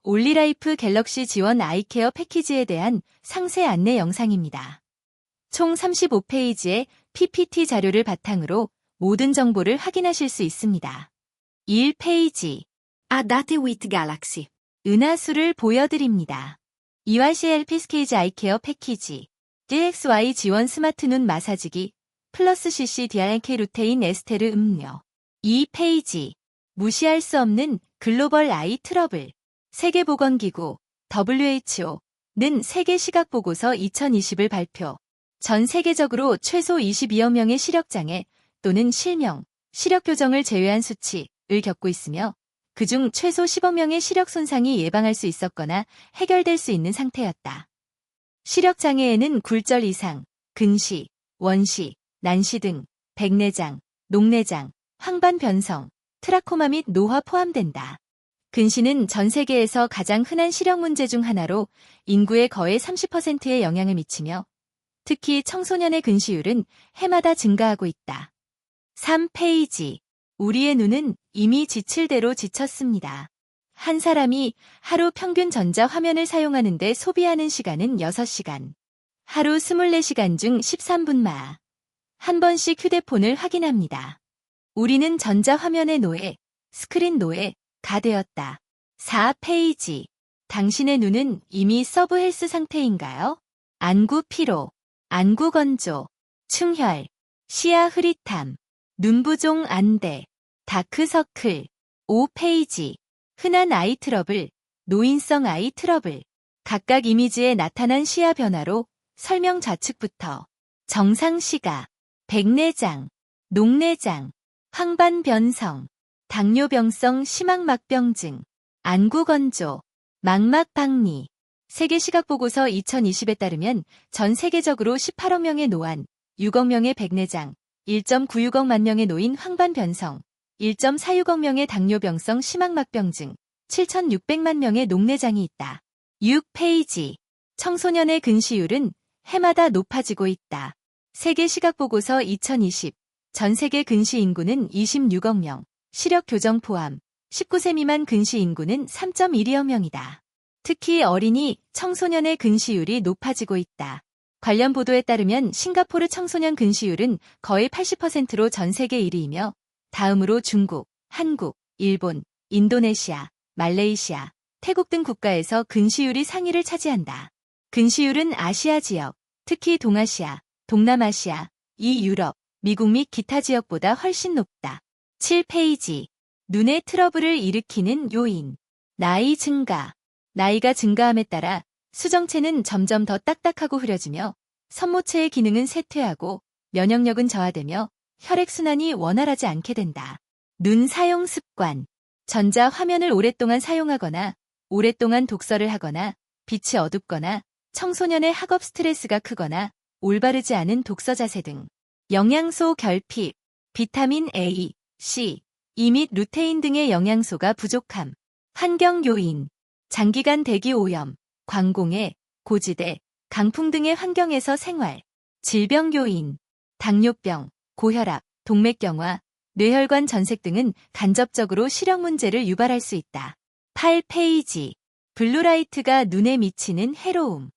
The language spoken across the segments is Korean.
올리라이프 갤럭시 지원 아이케어 패키지에 대한 상세 안내 영상입니다. 총 35페이지의 PPT 자료를 바탕으로 모든 정보를 확인하실 수 있습니다. 1페이지 Adate with Galaxy. 은하수를 보여드립니다. EYCLP 스케이지 아이케어 패키지 DXY 지원 스마트 눈 마사지기 플러스 CCDRK 루테인 에스테르 음료 2페이지 무시할 수 없는 글로벌 아이 트러블 세계보건기구 WHO는 세계 시각보고서 2020을 발표. 전 세계적으로 최소 22여 명의 시력장애 또는 실명, 시력교정을 제외한 수치를 겪고 있으며 그중 최소 15명의 시력 손상이 예방할 수 있었거나 해결될 수 있는 상태였다. 시력장애에는 굴절 이상, 근시, 원시, 난시 등 백내장, 녹내장, 황반 변성, 트라코마 및 노화 포함된다. 근시는 전 세계에서 가장 흔한 시력 문제 중 하나로 인구의 거의 30%에 영향을 미치며 특히 청소년의 근시율은 해마다 증가하고 있다. 3페이지 우리의 눈은 이미 지칠 대로 지쳤습니다. 한 사람이 하루 평균 전자화면을 사용하는 데 소비하는 시간은 6시간. 하루 24시간 중 13분마. 한 번씩 휴대폰을 확인합니다. 우리는 전자화면의 노예, 스크린 노예가 되었다. 4페이지 당신의 눈은 이미 서브 헬스 상태인가요? 안구 피로, 안구 건조, 충혈, 시야 흐릿함, 눈부종 안대, 다크서클. 5페이지 흔한 아이 트러블, 노인성 아이 트러블. 각각 이미지에 나타난 시야 변화로 설명 좌측부터 정상 시각, 백내장, 녹내장, 황반 변성, 당뇨병성 심막막병증, 안구 건조, 망막 박리. 세계시각보고서 2020에 따르면 전 세계적으로 18억 명의 노안, 6억 명의 백내장, 1.96억 명의 노인 황반 변성, 1.46억 명의 당뇨병성 심막막병증, 7,600만 명의 녹내장이 있다. 6페이지 청소년의 근시율은 해마다 높아지고 있다. 세계시각보고서 2020 전 세계 근시 인구는 26억 명, 시력 교정 포함 19세 미만 근시 인구는 3.1여 명이다. 특히 어린이, 청소년의 근시율이 높아지고 있다. 관련 보도에 따르면 싱가포르 청소년 근시율은 거의 80%로 전 세계 1위이며 다음으로 중국, 한국, 일본, 인도네시아, 말레이시아, 태국 등 국가에서 근시율이 상위를 차지한다. 근시율은 아시아 지역, 특히 동아시아, 동남아시아, 유럽, 미국 및 기타 지역보다 훨씬 높다. 7페이지 눈의 트러블을 일으키는 요인. 나이 증가. 나이가 증가함에 따라 수정체는 점점 더 딱딱하고 흐려지며 선모체의 기능은 쇠퇴하고 면역력은 저하되며 혈액순환이 원활하지 않게 된다. 눈 사용 습관. 전자화면을 오랫동안 사용하거나 오랫동안 독서를 하거나 빛이 어둡거나 청소년의 학업 스트레스가 크거나 올바르지 않은 독서 자세 등 영양소 결핍, 비타민 A, C, E 및 루테인 등의 영양소가 부족함, 환경 요인, 장기간 대기 오염, 광공해, 고지대, 강풍 등의 환경에서 생활, 질병 요인, 당뇨병, 고혈압, 동맥경화, 뇌혈관 전색 등은 간접적으로 시력 문제를 유발할 수 있다. 8페이지 블루라이트가 눈에 미치는 해로움.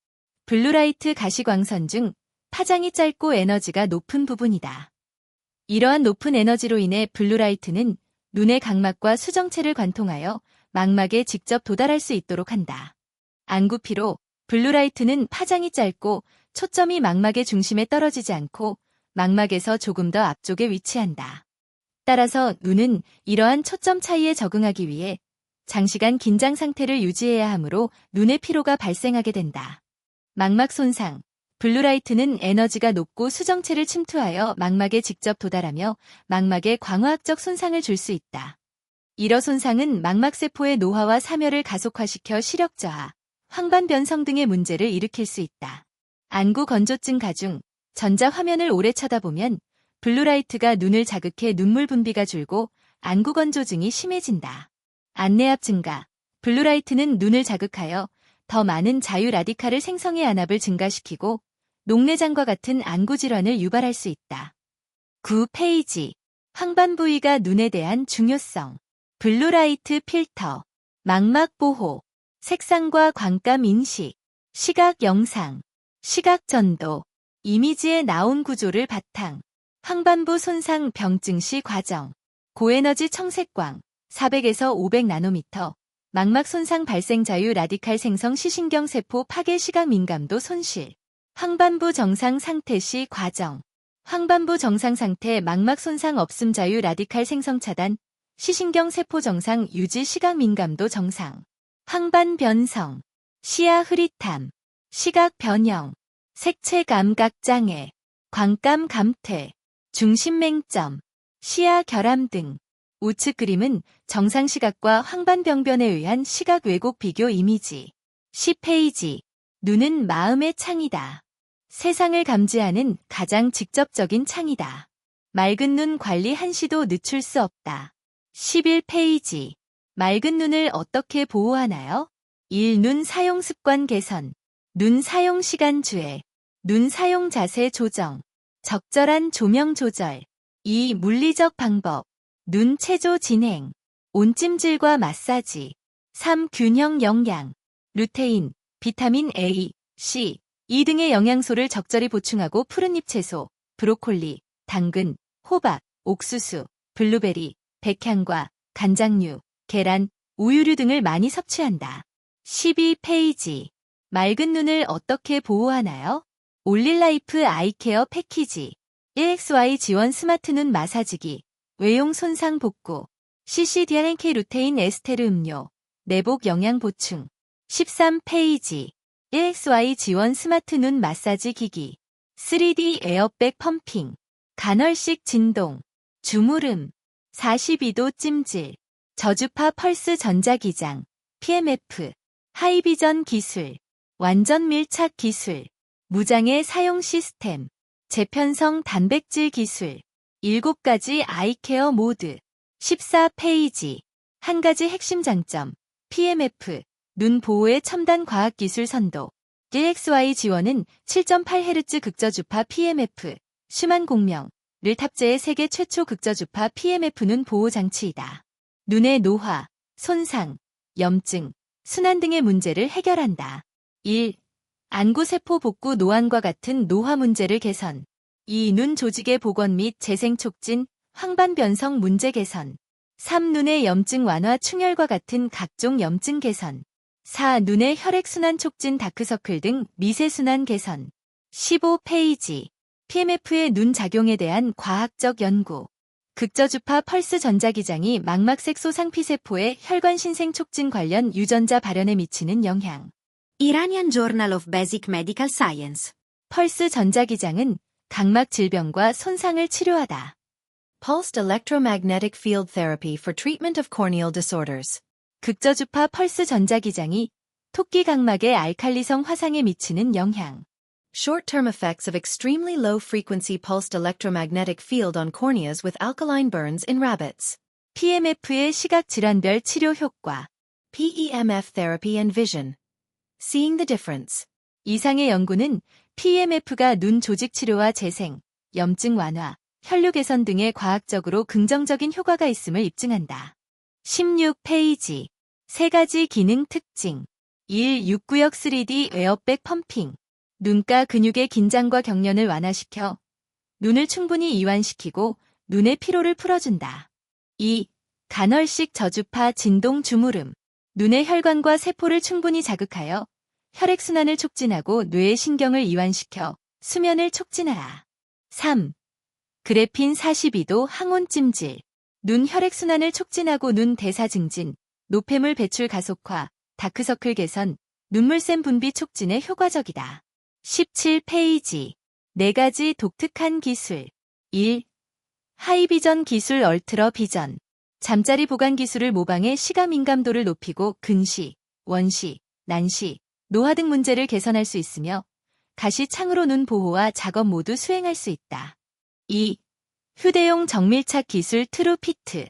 블루라이트 가시광선 중 파장이 짧고 에너지가 높은 부분이다. 이러한 높은 에너지로 인해 블루라이트는 눈의 각막과 수정체를 관통하여 망막에 직접 도달할 수 있도록 한다. 안구피로 블루라이트는 파장이 짧고 초점이 망막의 중심에 떨어지지 않고 망막에서 조금 더 앞쪽에 위치한다. 따라서 눈은 이러한 초점 차이에 적응하기 위해 장시간 긴장 상태를 유지해야 하므로 눈의 피로가 발생하게 된다. 망막 손상. 블루라이트는 에너지가 높고 수정체를 침투하여 망막에 직접 도달하며 망막에 광화학적 손상을 줄 수 있다. 이러 손상은 망막세포의 노화와 사멸을 가속화시켜 시력 저하, 황반 변성 등의 문제를 일으킬 수 있다. 안구 건조증 가중. 전자화면을 오래 쳐다보면 블루라이트가 눈을 자극해 눈물 분비가 줄고 안구 건조증이 심해진다. 안내압 증가. 블루라이트는 눈을 자극하여 더 많은 자유 라디칼을 생성해 안압을 증가시키고 녹내장과 같은 안구 질환을 유발할 수 있다. 9페이지 황반 부위가 눈에 대한 중요성. 블루라이트 필터, 망막 보호. 색상과 광감 인식, 시각 영상, 시각 전도, 이미지에 나온 구조를 바탕, 황반부 손상 병증 시 과정, 고에너지 청색광, 400에서 500나노미터, 망막 손상 발생 자유 라디칼 생성 시신경 세포 파괴 시각 민감도 손실, 황반부 정상 상태 시 과정, 황반부 정상 상태 망막 손상 없음 자유 라디칼 생성 차단, 시신경 세포 정상 유지 시각 민감도 정상, 황반 변성, 시야 흐릿함, 시각 변형, 색채 감각 장애, 광감 감퇴, 중심 맹점, 시야 결함 등. 우측 그림은 정상 시각과 황반 병변에 의한 시각 왜곡 비교 이미지. 10페이지. 눈은 마음의 창이다. 세상을 감지하는 가장 직접적인 창이다. 맑은 눈 관리 한시도 늦출 수 없다. 11페이지. 맑은 눈을 어떻게 보호하나요? 1. 눈 사용 습관 개선. 눈 사용 시간 주의. 눈 사용 자세 조정. 적절한 조명 조절. 2. 물리적 방법. 눈 체조 진행. 온찜질과 마사지. 3. 균형 영양. 루테인, 비타민 A, C, E 등의 영양소를 적절히 보충하고 푸른잎 채소, 브로콜리, 당근, 호박, 옥수수, 블루베리, 백향과 간장류, 계란, 우유류 등을 많이 섭취한다. 12페이지. 맑은 눈을 어떻게 보호하나요? 올릴라이프 아이케어 패키지. 1XY 지원 스마트 눈 마사지기. 외용 손상 복구. CCDRNK 루테인 에스테르 음료. 내복 영양 보충. 13페이지. 1XY 지원 스마트 눈 마사지 기기. 3D 에어백 펌핑. 간헐식 진동. 주무름. 42도 찜질. 저주파 펄스 전자기장. PMF. 하이비전 기술. 완전 밀착 기술. 무장애 사용 시스템. 재편성 단백질 기술. 7가지 아이케어 모드. 14페이지. 한 가지 핵심 장점. PMF. 눈 보호의 첨단 과학기술 선도. 1XY 지원은 7.8Hz 극저주파 PMF. 슈만 공명을 탑재해 세계 최초 극저주파 PMF 눈 보호 장치이다. 눈의 노화, 손상, 염증, 순환 등의 문제를 해결한다. 1. 안구세포 복구 노안과 같은 노화 문제를 개선. 2. 눈 조직의 복원 및 재생 촉진, 황반 변성 문제 개선. 3. 눈의 염증 완화 충혈과 같은 각종 염증 개선. 4. 눈의 혈액순환 촉진 다크서클 등 미세순환 개선. 15페이지. PMF의 눈 작용에 대한 과학적 연구. 극저주파 펄스 전자기장이 망막색소 상피세포의 혈관 신생 촉진 관련 유전자 발현에 미치는 영향. Iranian Journal of Basic Medical Science. 펄스 전자기장은 각막 질병과 손상을 치료하다. Pulsed electromagnetic field therapy for treatment of corneal disorders. 극저주파 펄스 전자기장이 토끼 각막의 알칼리성 화상에 미치는 영향. Short-term effects of extremely low-frequency pulsed electromagnetic field on corneas with alkaline burns in rabbits. PMF의 시각 질환별 치료 효과. PEMF therapy and vision. Seeing the difference. 이상의 연구는 PMF가 눈 조직 치료와 재생, 염증 완화, 혈류 개선 등에 과학적으로 긍정적인 효과가 있음을 입증한다. 16페이지. 3가지 기능 특징. 1. 6구역 3D 에어백 펌핑. 눈가 근육의 긴장과 경련을 완화시켜 눈을 충분히 이완시키고 눈의 피로를 풀어준다. 2. 간헐식 저주파 진동 주무름. 눈의 혈관과 세포를 충분히 자극하여 혈액순환을 촉진하고 뇌의 신경을 이완시켜 수면을 촉진하라. 3. 그래핀 42도 항온 찜질. 눈 혈액순환을 촉진하고 눈 대사 증진, 노폐물 배출 가속화, 다크서클 개선, 눈물샘 분비 촉진에 효과적이다. 17페이지. 4가지 독특한 기술. 1. 하이비전 기술 얼트러 비전. 잠자리 보관 기술을 모방해 시각 민감도를 높이고 근시, 원시, 난시, 노화 등 문제를 개선할 수 있으며 가시 창으로 눈 보호와 작업 모두 수행할 수 있다. 2. 휴대용 정밀착 기술 트루피트.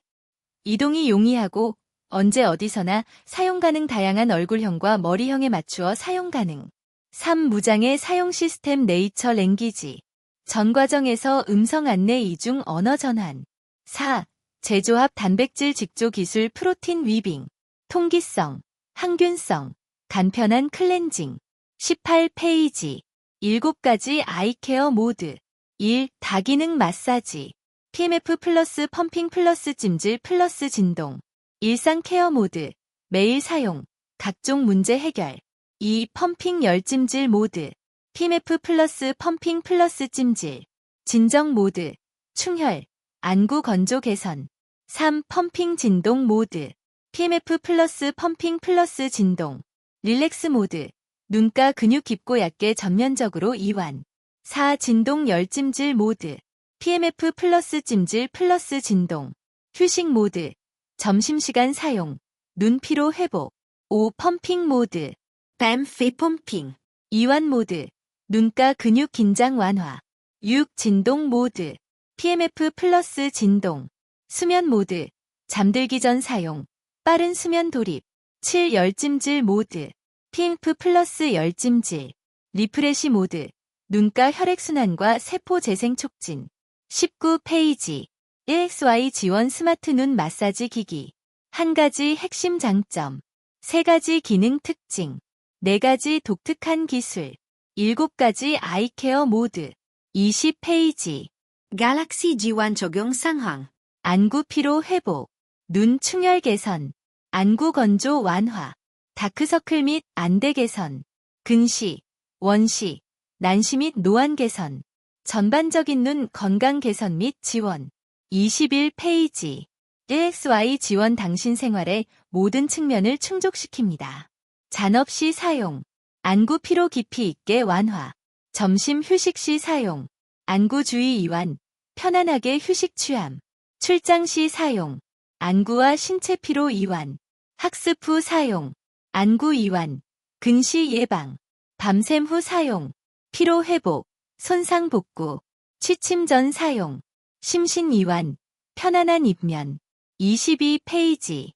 이동이 용이하고 언제 어디서나 사용 가능 다양한 얼굴형과 머리형에 맞추어 사용 가능. 3. 무장애 사용 시스템 네이처 랭귀지. 전 과정에서 음성 안내 이중 언어 전환. 4. 제조합 단백질 직조 기술 프로틴 위빙. 통기성, 항균성, 간편한 클렌징. 18페이지. 7가지 아이케어 모드. 1. 다기능 마사지. PMF 플러스 펌핑 플러스 찜질 플러스 진동. 일상 케어 모드. 매일 사용. 각종 문제 해결. 2. 펌핑 열찜질 모드. PMF 플러스 펌핑 플러스 찜질. 진정 모드. 충혈. 안구 건조 개선. 3. 펌핑 진동 모드. PMF 플러스 펌핑 플러스 진동. 릴렉스 모드. 눈가 근육 깊고 얕게 전면적으로 이완. 4. 진동 열찜질 모드. PMF 플러스 찜질 플러스 진동. 휴식 모드. 점심시간 사용. 눈 피로 회복. 5. 펌핑 모드. PEM fait pumping. 이완 모드. 눈가 근육 긴장 완화. 6. 진동 모드. PMF 플러스 진동. 수면 모드. 잠들기 전 사용. 빠른 수면 돌입. 7. 열찜질 모드. PMF 플러스 열찜질. 리프레시 모드. 눈가 혈액순환과 세포 재생 촉진. 19페이지. DXY 지원 스마트 눈 마사지 기기. 1가지 핵심 장점. 3가지 기능 특징. 4가지 독특한 기술. 7가지 아이케어 모드. 20페이지. Galaxy G1 적용 상황. 안구 피로 회복. 눈 충혈 개선. 안구 건조 완화. 다크서클 및 안대 개선. 근시, 원시, 난시 및 노안 개선. 전반적인 눈 건강 개선 및 지원. 21페이지. DXY 지원 당신 생활의 모든 측면을 충족시킵니다. 잔업 시 사용. 안구 피로 깊이 있게 완화. 점심 휴식 시 사용. 안구 주위 이완. 편안하게 휴식 취함. 출장 시 사용. 안구와 신체 피로 이완. 학습 후 사용. 안구 이완. 근시 예방. 밤샘 후 사용. 피로 회복. 손상 복구. 취침 전 사용. 심신 이완. 편안한 입면. 22페이지.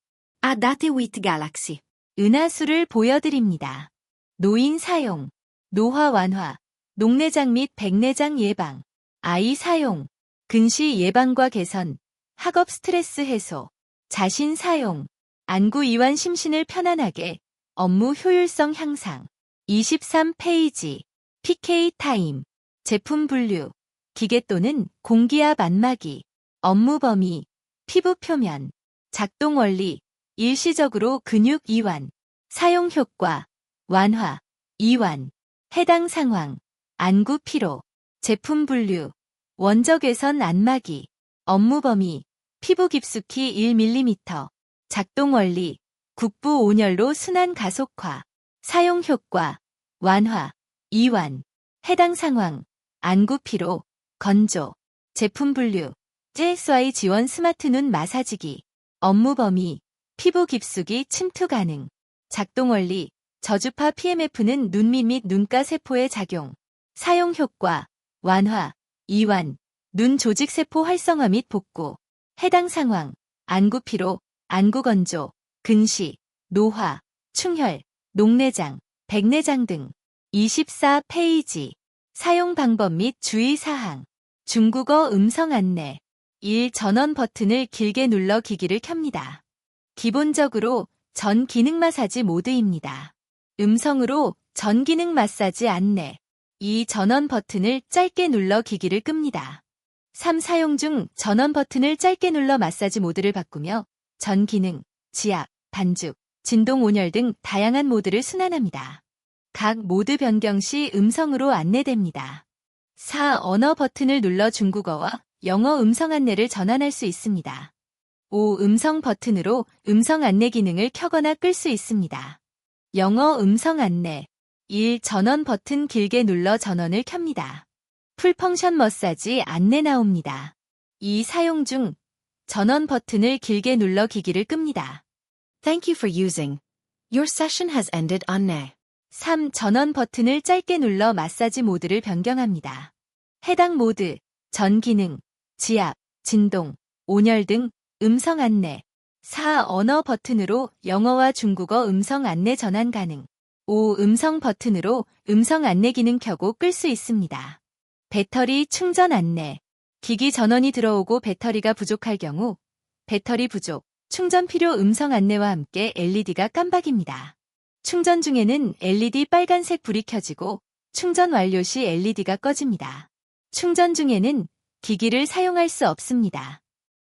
Adate with Galaxy. 은하수를 보여드립니다. 노인 사용. 노화 완화. 녹내장 및 백내장 예방. 아이 사용. 근시 예방과 개선. 학업 스트레스 해소. 자신 사용. 안구 이완 심신을 편안하게. 업무 효율성 향상. 23페이지. PK 타임. 제품 분류. 기계 또는 공기압 안마기. 업무 범위. 피부 표면. 작동 원리. 일시적으로 근육 이완. 사용 효과. 완화. 이완. 해당 상황. 안구 피로. 제품 분류. 원적 개선 안마기. 업무 범위. 피부 깊숙이 1mm. 작동 원리. 국부 온열로 순환 가속화. 사용 효과. 완화. 이완. 해당 상황. 안구 피로. 건조. 제품 분류. DXY 지원 스마트 눈 마사지기. 업무 범위. 피부 깊숙이 침투 가능. 작동 원리. 저주파 PMF는 눈밑 및 눈가 세포의 작용. 사용 효과. 완화. 이완. 눈 조직 세포 활성화 및 복구. 해당 상황. 안구 피로. 안구 건조. 근시. 노화. 충혈. 녹내장. 백내장 등. 24페이지. 사용 방법 및 주의사항. 중국어 음성 안내. 1. 전원 버튼을 길게 눌러 기기를 켭니다. 기본적으로 전 기능 마사지 모드입니다. 음성으로 전 기능 마사지 안내. 2. 전원 버튼을 짧게 눌러 기기를 끕니다. 3. 사용 중 전원 버튼을 짧게 눌러 마사지 모드를 바꾸며 전 기능, 지압, 반죽, 진동 온열 등 다양한 모드를 순환합니다. 각 모드 변경 시 음성으로 안내됩니다. 4. 언어 버튼을 눌러 중국어와 영어 음성 안내를 전환할 수 있습니다. 5. 음성 버튼으로 음성 안내 기능을 켜거나 끌 수 있습니다. 영어 음성 안내. 1. 전원 버튼 길게 눌러 전원을 켭니다. 풀 펑션 머사지 안내 나옵니다. 2. 사용 중 전원 버튼을 길게 눌러 기기를 끕니다. Thank you for using. Your session has ended 안내. 3. 전원 버튼을 짧게 눌러 마사지 모드를 변경합니다. 해당 모드, 전 기능, 지압, 진동, 온열 등 음성 안내. 4. 언어 버튼으로 영어와 중국어 음성 안내 전환 가능. 5. 음성 버튼으로 음성 안내 기능 켜고 끌 수 있습니다. 배터리 충전 안내. 기기 전원이 들어오고 배터리가 부족할 경우 배터리 부족, 충전 필요 음성 안내와 함께 LED가 깜박입니다. 충전 중에는 LED 빨간색 불이 켜지고 충전 완료 시 LED가 꺼집니다. 충전 중에는 기기를 사용할 수 없습니다.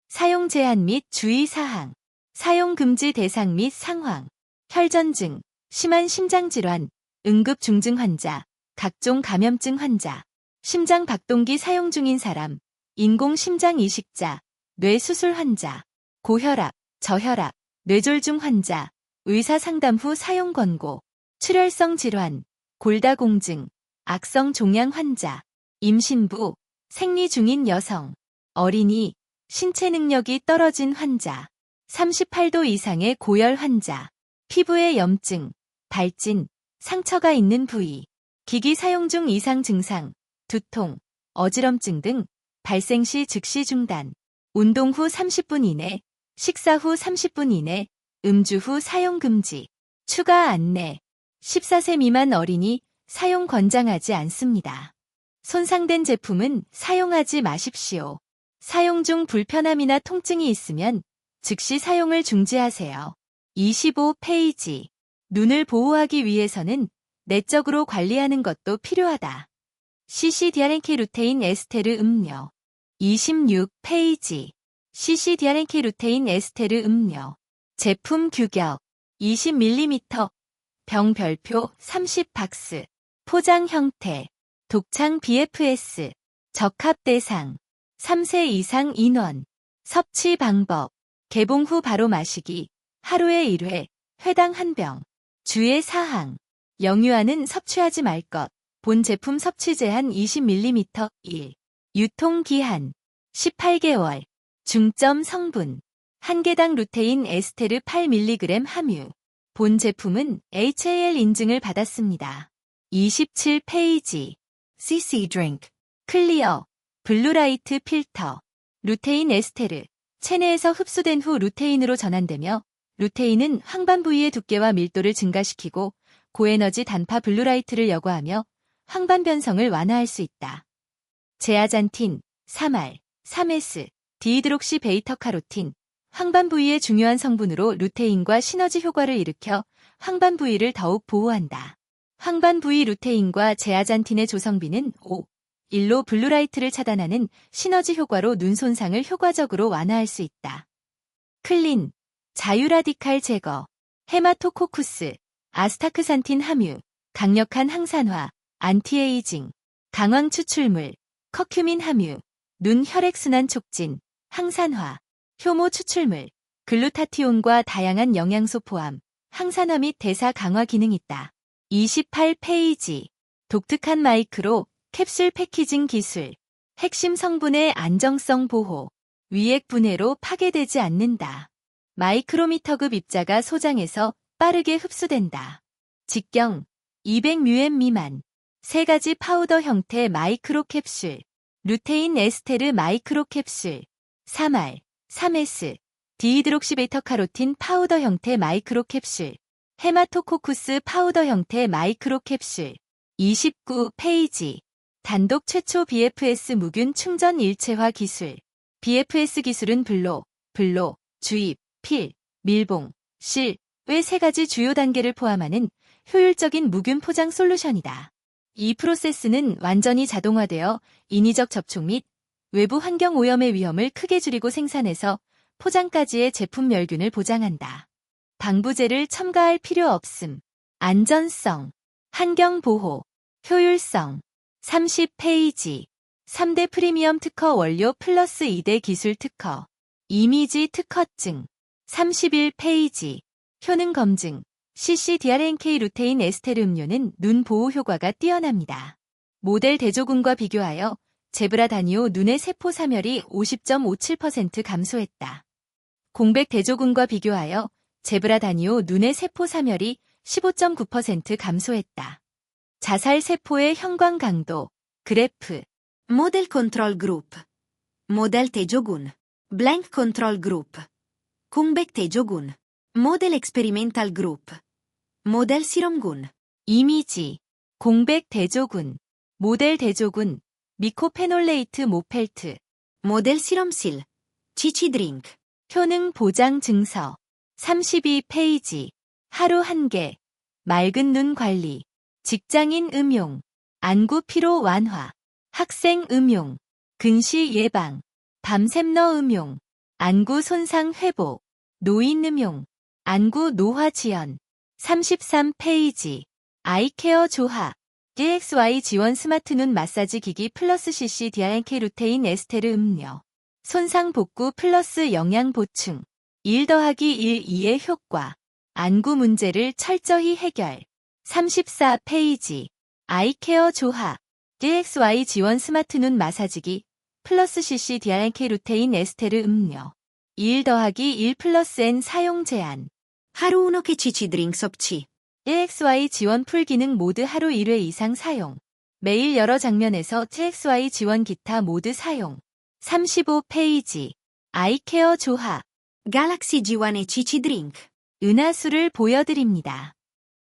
사용 제한 및 주의 사항, 사용 금지 대상 및 상황, 혈전증, 심한 심장질환, 응급 중증 환자, 각종 감염증 환자, 심장 박동기 사용 중인 사람, 인공심장 이식자, 뇌수술 환자, 고혈압, 저혈압, 뇌졸중 환자, 의사 상담 후 사용 권고, 출혈성 질환, 골다공증, 악성 종양 환자, 임신부, 생리 중인 여성, 어린이, 신체 능력이 떨어진 환자, 38도 이상의 고열 환자, 피부에 염증, 발진, 상처가 있는 부위, 기기 사용 중 이상 증상, 두통, 어지럼증 등 발생 시 즉시 중단, 운동 후 30분 이내, 식사 후 30분 이내, 음주 후 사용 금지, 추가 안내, 14세 미만 어린이 사용 권장하지 않습니다. 손상된 제품은 사용하지 마십시오. 사용 중 불편함이나 통증이 있으면 즉시 사용을 중지하세요. 25페이지. 눈을 보호하기 위해서는 내적으로 관리하는 것도 필요하다. CCDRNK 루테인 에스테르 음료. 26페이지. CCDRNK 루테인 에스테르 음료. 제품 규격 20ml, 병 별표 30박스, 포장 형태, 독창 BFS, 적합 대상, 3세 이상 인원, 섭취 방법, 개봉 후 바로 마시기, 하루에 1회, 회당 1병, 주의 사항, 영유아는 섭취하지 말 것, 본 제품 섭취 제한 20ml 1, 유통기한, 18개월, 중점 성분, 1개당 루테인 에스테르 8mg 함유, 본 제품은 HAL 인증을 받았습니다. 27페이지. CC Drink. 클리어, 블루라이트 필터, 루테인 에스테르, 체내에서 흡수된 후 루테인으로 전환되며 루테인은 황반 부위의 두께와 밀도를 증가시키고 고에너지 단파 블루라이트를 여과하며 황반 변성을 완화할 수 있다. 제아잔틴, 3알, 3S, 디히드록시 베이터카로틴, 황반 부위의 중요한 성분으로 루테인과 시너지 효과를 일으켜 황반 부위를 더욱 보호한다. 황반 부위 루테인과 제아잔틴의 조성비는 5, 1로 블루라이트를 차단하는 시너지 효과로 눈 손상을 효과적으로 완화할 수 있다. 클린, 자유라디칼 제거, 헤마토코쿠스, 아스타크산틴 함유, 강력한 항산화, 안티에이징, 강황 추출물, 커큐민 함유, 눈 혈액순환 촉진, 항산화, 효모 추출물, 글루타티온과 다양한 영양소 포함, 항산화 및 대사 강화 기능이 있다. 28페이지. 독특한 마이크로 캡슐 패키징 기술, 핵심 성분의 안정성 보호, 위액 분해로 파괴되지 않는다. 마이크로미터급 입자가 소장에서 빠르게 흡수된다. 직경 200μm 미만, 3가지 파우더 형태 마이크로 캡슐, 루테인 에스테르 마이크로 캡슐, 3알, 3S, 디히드록시베타카로틴 파우더 형태 마이크로 캡슐, 헤마토코쿠스 파우더 형태 마이크로 캡슐. 29페이지. 단독 최초 BFS 무균 충전 일체화 기술. BFS 기술은 블로, 주입, 필, 밀봉, 실, 외 3가지 주요 단계를 포함하는 효율적인 무균 포장 솔루션이다. 이 프로세스는 완전히 자동화되어 인위적 접촉 및 외부 환경 오염의 위험을 크게 줄이고 생산해서 포장까지의 제품 멸균을 보장한다. 방부제를 첨가할 필요 없음. 안전성, 환경보호, 효율성. 30페이지. 3대 프리미엄 특허 원료 플러스 2대 기술 특허. 이미지 특허증. 31페이지. 효능 검증. CCDRNK 루테인 에스테르 음료는 눈 보호 효과가 뛰어납니다. 모델 대조군과 비교하여 제브라 다니오 눈의 세포 사멸이 50.57% 감소했다. 공백 대조군과 비교하여 제브라 다니오 눈의 세포 사멸이 15.9% 감소했다. 자살 세포의 형광 강도, 그래프. Model Control Group. Model Tejogun. Blank Control Group. Kungbek Tejogun. Model Experimental Group. Model Siromgun. 이미지, 공백 대조군, 모델 대조군, 미코페놀레이트 모펠트. Model Siromsil. Chichi Drink. 효능 보장 증서. 32페이지. 하루 1개. 맑은 눈 관리, 직장인 음용, 안구 피로 완화, 학생 음용, 근시 예방, 밤샘너 음용, 안구 손상 회복, 노인 음용, 안구 노화 지연. 33페이지. 아이케어 조합. DXY 지원 스마트 눈 마사지 기기 플러스 CC DRNK 루테인 에스테르 음료. 손상 복구 플러스 영양 보충. 1 더하기 1 2의 효과. 안구 문제를 철저히 해결. 34페이지. 아이케어 조합. DXY 지원 스마트 눈 마사지기 플러스 CC DRNK 루테인 에스테르 음료. 1 더하기 1 플러스 N 사용 제한. 하루 1 CC 드링ks 없지. DXY 지원 풀 기능 모드 하루 1회 이상 사용. 매일 여러 장면에서 DXY 지원 기타 모드 사용. 35페이지. 아이케어 조합. Galaxy G1 CC drink. 은하수를 보여드립니다.